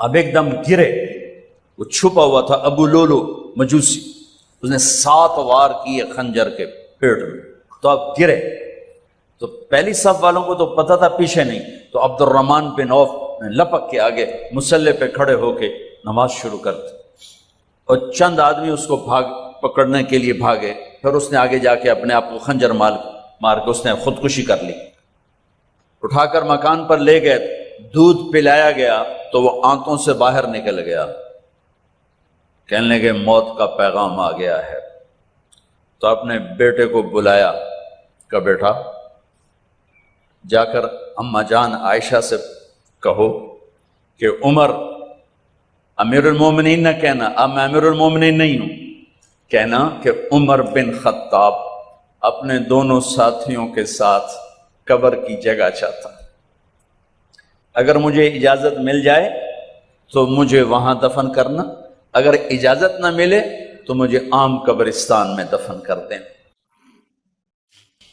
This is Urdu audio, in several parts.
اب ایک دم گرے، وہ چھپا ہوا تھا ابو لولو مجوسی، اس نے 7 وار کیے خنجر کے پیٹ میں، تو اب گرے تو پہلی صف والوں کو تو پتہ تھا، پیچھے نہیں، تو عبد الرحمن بن عوف نے لپک کے آگے مصلی پہ کھڑے ہو کے نماز شروع کر دی، اور چند آدمی اس کو پکڑنے کے لیے بھاگے، پھر اس نے آگے جا کے اپنے آپ کو خنجر مار کے اس نے خودکشی کر لی۔ اٹھا کر مکان پر لے گئے، دودھ پلایا گیا تو وہ آنتوں سے باہر نکل گیا، کہنے لگے موت کا پیغام آ گیا ہے۔ تو اپنے بیٹے کو بلایا کہ بیٹا جا کر اماں جان عائشہ سے کہو کہ عمر امیر المومنین نہ کہنا، اب میں امیر المومنین نہیں ہوں، کہنا کہ عمر بن خطاب اپنے دونوں ساتھیوں کے ساتھ قبر کی جگہ چاہتا ہے، اگر مجھے اجازت مل جائے تو مجھے وہاں دفن کرنا، اگر اجازت نہ ملے تو مجھے عام قبرستان میں دفن کر دیں۔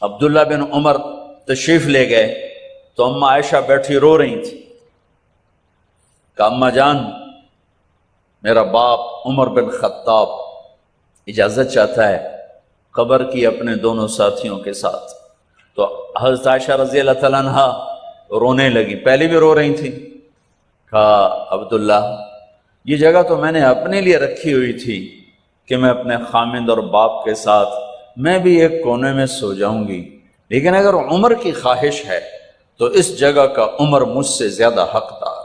عبداللہ بن عمر تشریف لے گئے تو اماں عائشہ بیٹھی رو رہی تھی کہ اماں جان میرا باپ عمر بن خطاب اجازت چاہتا ہے قبر کی اپنے دونوں ساتھیوں کے ساتھ۔ تو حضرت عائشہ رضی اللہ تعالیٰ عنہ رونے لگی، پہلے بھی رو رہی تھی، کہا عبداللہ یہ جگہ تو میں نے اپنے لیے رکھی ہوئی تھی کہ میں اپنے خامند اور باپ کے ساتھ میں بھی ایک کونے میں سو جاؤں گی، لیکن اگر عمر کی خواہش ہے تو اس جگہ کا عمر مجھ سے زیادہ حقدار۔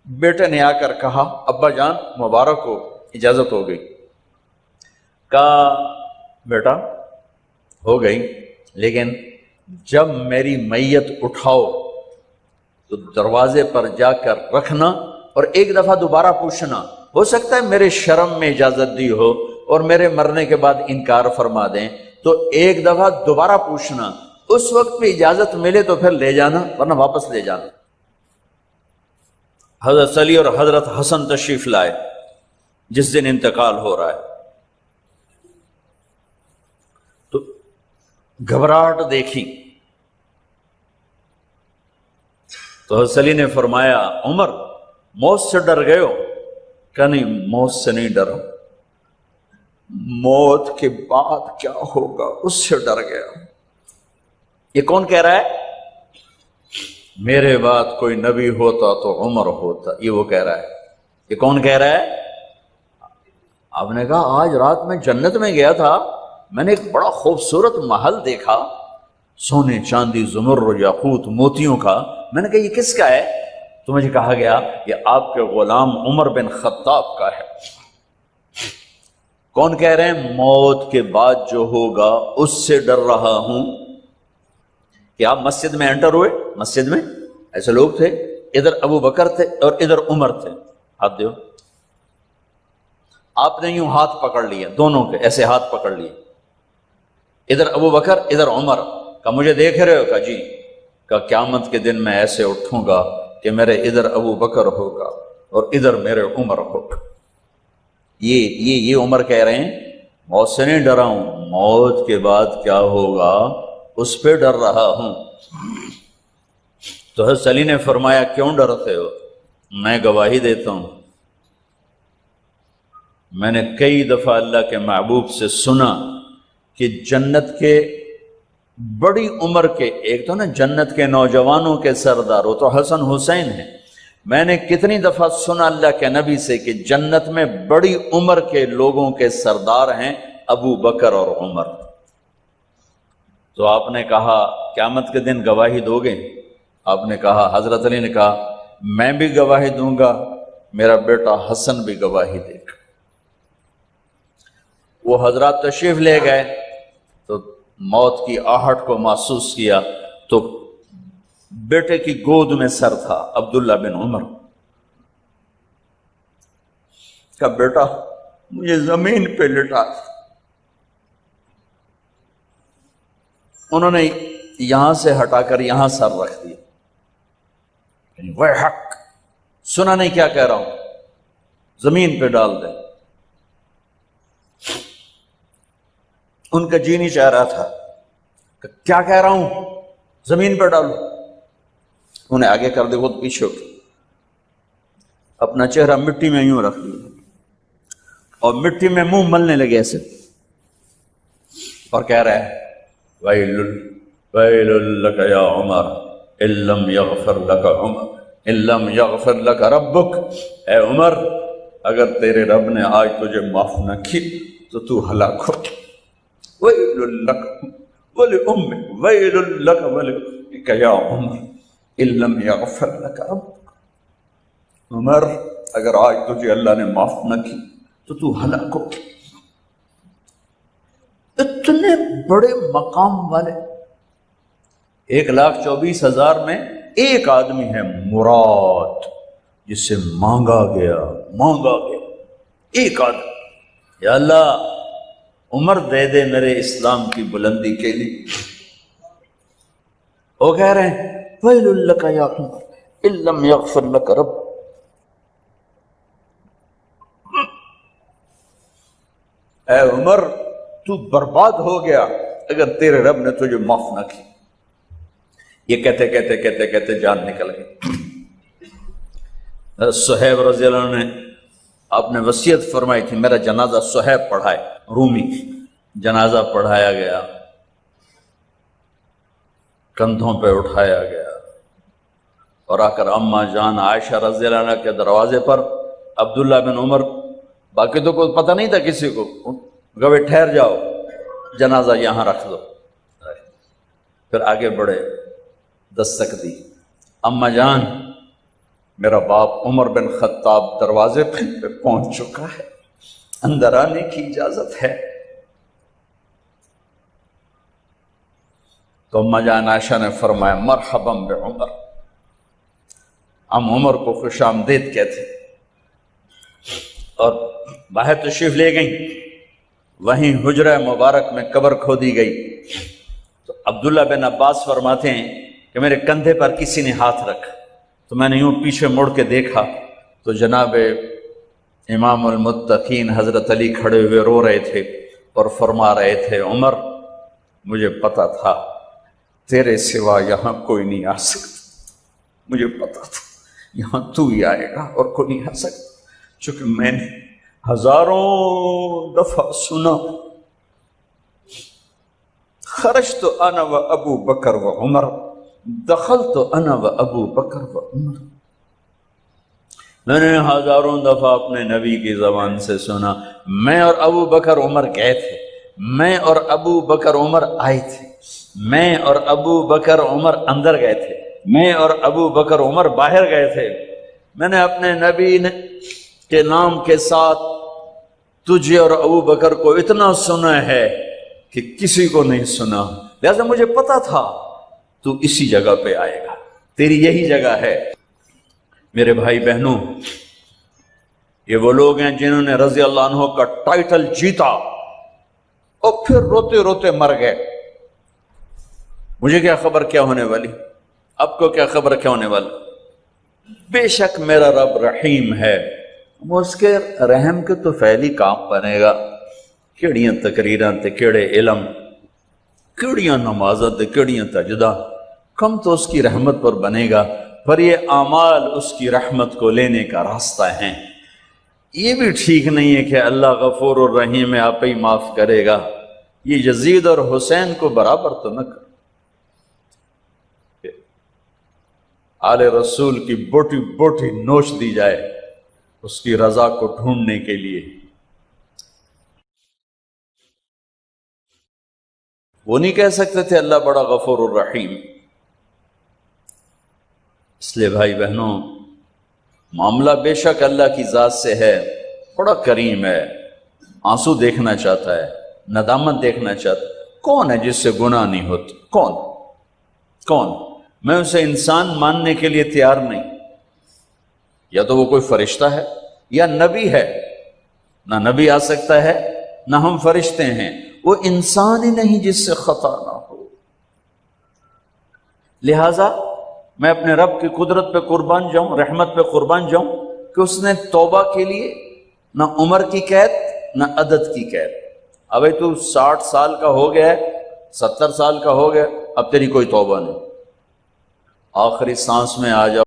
بیٹے نے آ کر کہا ابا جان مبارک ہو، اجازت ہو گئی۔ کہا بیٹا ہو گئی، لیکن جب میری میت اٹھاؤ تو دروازے پر جا کر رکھنا اور ایک دفعہ دوبارہ پوچھنا، ہو سکتا ہے میرے شرم میں اجازت دی ہو اور میرے مرنے کے بعد انکار فرما دیں، تو ایک دفعہ دوبارہ پوچھنا، اس وقت پہ اجازت ملے تو پھر لے جانا ورنہ واپس لے جانا۔ حضرت علی اور حضرت حسن تشریف لائے جس دن انتقال ہو رہا ہے، تو گھبراہٹ دیکھی تو حضرت علی نے فرمایا عمر موت سے ڈر گئے ہو؟ کہ نہیں موت سے نہیں ڈرا، موت کے بعد کیا ہوگا اس سے ڈر گیا۔ یہ کون کہہ رہا ہے؟ میرے بعد کوئی نبی ہوتا تو عمر ہوتا، یہ وہ کہہ رہا ہے۔ یہ کون کہہ رہا ہے؟ آپ نے کہا آج رات میں جنت میں گیا تھا، میں نے ایک بڑا خوبصورت محل دیکھا، سونے چاندی زمرد یاقوت موتیوں کا، میں نے کہا یہ کس کا ہے؟ تو مجھے کہا گیا یہ آپ کے غلام عمر بن خطاب کا ہے۔ کون کہہ رہے ہیں؟ موت کے بعد جو ہوگا اس سے ڈر رہا ہوں۔ کہ آپ مسجد میں انٹر ہوئے، مسجد میں ایسے لوگ تھے، ادھر ابو بکر تھے اور ادھر عمر تھے، ہاتھ دیو، آپ نے یوں ہاتھ پکڑ لیا، دونوں کے ایسے ہاتھ پکڑ لیے، ادھر ابو بکر ادھر عمر، کہ مجھے دیکھ رہے ہو؟ کہ جی۔ کہ قیامت کے دن میں ایسے اٹھوں گا کہ میرے ادھر ابو بکر ہوگا اور ادھر میرے عمر ہوگا۔ یہ عمر کہہ رہے ہیں موت سے نہیں ڈرا ہوں، موت کے بعد کیا ہوگا اس پہ ڈر رہا ہوں۔ تو حضرت علی نے فرمایا کیوں ڈرتے ہو؟ میں گواہی دیتا ہوں، میں نے کئی دفعہ اللہ کے محبوب سے سنا کہ جنت کے بڑی عمر کے، ایک تو نا جنت کے نوجوانوں کے سردار، وہ تو حسن حسین ہیں، میں نے کتنی دفعہ سنا اللہ کے نبی سے کہ جنت میں بڑی عمر کے لوگوں کے سردار ہیں ابو بکر اور عمر۔ تو آپ نے کہا قیامت کے دن گواہی دو گے؟ آپ نے کہا، حضرت علی نے کہا میں بھی گواہی دوں گا، میرا بیٹا حسن بھی گواہی دے گا۔ وہ حضرات تشریف لے گئے تو موت کی آہٹ کو محسوس کیا تو بیٹے کی گود میں سر تھا عبداللہ بن عمر کا، بیٹا مجھے زمین پہ لٹا۔ انہوں نے یہاں سے ہٹا کر یہاں سر رکھ دیا، وہ حق سنا نہیں کیا کہہ رہا ہوں، زمین پہ ڈال دے۔ ان کا جی نہیں چاہ رہا تھا کہ کیا کہہ رہا ہوں، زمین پر ڈالو. انہیں آگے کر دے، خود پیچھے ہو کے اپنا چہرہ مٹی میں یوں رکھ لیا اور مٹی میں منہ ملنے لگے ایسے، اور کہہ رہا ہے ویل ویل لک یا عمر ان لم یغفر لک عمر ان لم یغفر لک ربک. اے عمر، اگر تیرے رب نے آج تجھے معاف نہ کی تو تو ہلاک ہو. ویل لک ولأمک ویل لک ولأمک یا عمر ان لم یغفر لک ربک. عمر، اگر آج تجھے اللہ نے معاف نہ کی تو تو ہلاک ہو. اتنے بڑے مقام والے 1,24,000 میں ایک آدمی ہے مراد، جسے مانگا گیا ایک آدمی. یا اللہ عمر دے دے میرے اسلام کی بلندی کے لیے. وہ کہہ رہے ہیں ویل لک یا عمر ان لم یغفر لک رب. اے عمر، تو برباد ہو گیا اگر تیرے رب نے تجھے معاف نہ کی. یہ کہتے کہتے کہتے کہتے جان نکل گئی. صہیب رضی اللہ عنہ نے آپ نے وصیت فرمائی تھی میرا جنازہ صہیب پڑھائے، رومی. جنازہ پڑھایا گیا، کندھوں پہ اٹھایا گیا اور آ کر اماں جان عائشہ رضی اللہ عنہ کے دروازے پر عبداللہ بن عمر، باقی تو کوئی پتہ نہیں تھا کسی کو، گوے ٹھہر جاؤ جنازہ یہاں رکھ دو. پھر آگے بڑھے، دستک دی، اماں جان میرا باپ عمر بن خطاب دروازے پہ پہنچ چکا ہے، اندر آنے کی اجازت ہے. تو اماں جان عائشہ نے فرمایا مرحبا بعمر. ہم عمر کو خوش آمدید کہتے اور باہر تشریف لے گئیں. وہیں حجرہ مبارک میں قبر کھودی گئی. تو عبداللہ بن عباس فرماتے ہیں کہ میرے کندھے پر کسی نے ہاتھ رکھا تو میں نے یوں پیچھے مڑ کے دیکھا تو جناب امام المتقین حضرت علی کھڑے ہوئے رو رہے تھے اور فرما رہے تھے عمر مجھے پتا تھا تیرے سوا یہاں کوئی نہیں آ سکتا، مجھے پتا تھا یہاں تو ہی آئے گا اور کوئی نہیں آ سکتا. چونکہ میں نے ہزاروں دفعہ سنا خرجت انا و ابو بکر و عمر دخلت انا و ابو بکر و عمر. میں نے ہزاروں دفعہ اپنے نبی کی زبان سے سنا میں اور ابو بکر عمر گئے تھے، میں اور ابو بکر عمر آئے تھے، میں اور ابو بکر عمر اندر گئے تھے، میں اور ابو بکر عمر باہر گئے تھے. میں نے اپنے نبی کے نام کے ساتھ تجھے اور ابو بکر کو اتنا سنا ہے کہ کسی کو نہیں سنا، لہذا مجھے پتا تھا تو اسی جگہ پہ آئے گا، تیری یہی جگہ ہے. میرے بھائی بہنوں، یہ وہ لوگ ہیں جنہوں نے رضی اللہ عنہ کا ٹائٹل جیتا اور پھر روتے روتے مر گئے. مجھے کیا خبر کیا ہونے والی، اب کو کیا خبر کیا ہونے والی. بے شک میرا رب رحیم ہے، وہ اس کے رحم کے تو فعلی کام بنے گا. کیڑیاں تقریراں تے کیڑے علم، کیڑیاں نمازاں تے کیڑیاں تجدہ، کم تو اس کی رحمت پر بنے گا، پر یہ اعمال اس کی رحمت کو لینے کا راستہ ہیں. یہ بھی ٹھیک نہیں ہے کہ اللہ غفور الرحیم ہے آپ ہی معاف کرے گا. یہ یزید اور حسین کو برابر تو نہ کر. آل رسول کی بوٹی بوٹی نوچ دی جائے اس کی رضا کو ڈھونڈنے کے لیے. وہ نہیں کہہ سکتے تھے اللہ بڑا غفور الرحیم. اس لیے بھائی بہنوں، معاملہ بے شک اللہ کی ذات سے ہے، بڑا کریم ہے، آنسو دیکھنا چاہتا ہے، ندامت دیکھنا چاہتا ہے. کون ہے جس سے گناہ نہیں ہوتی؟ کون؟ میں اسے انسان ماننے کے لیے تیار نہیں. یا تو وہ کوئی فرشتہ ہے یا نبی ہے. نہ نبی آ سکتا ہے نہ ہم فرشتے ہیں، وہ انسان ہی نہیں جس سے خطا نہ ہو. لہذا میں اپنے رب کی قدرت پہ قربان جاؤں، رحمت پہ قربان جاؤں کہ اس نے توبہ کے لیے نہ عمر کی قید نہ عدد کی قید، ابھی تو 60 سال کا ہو گیا ہے، 70 سال کا ہو گیا، اب تیری کوئی توبہ نہیں، آخری سانس میں آ جاؤ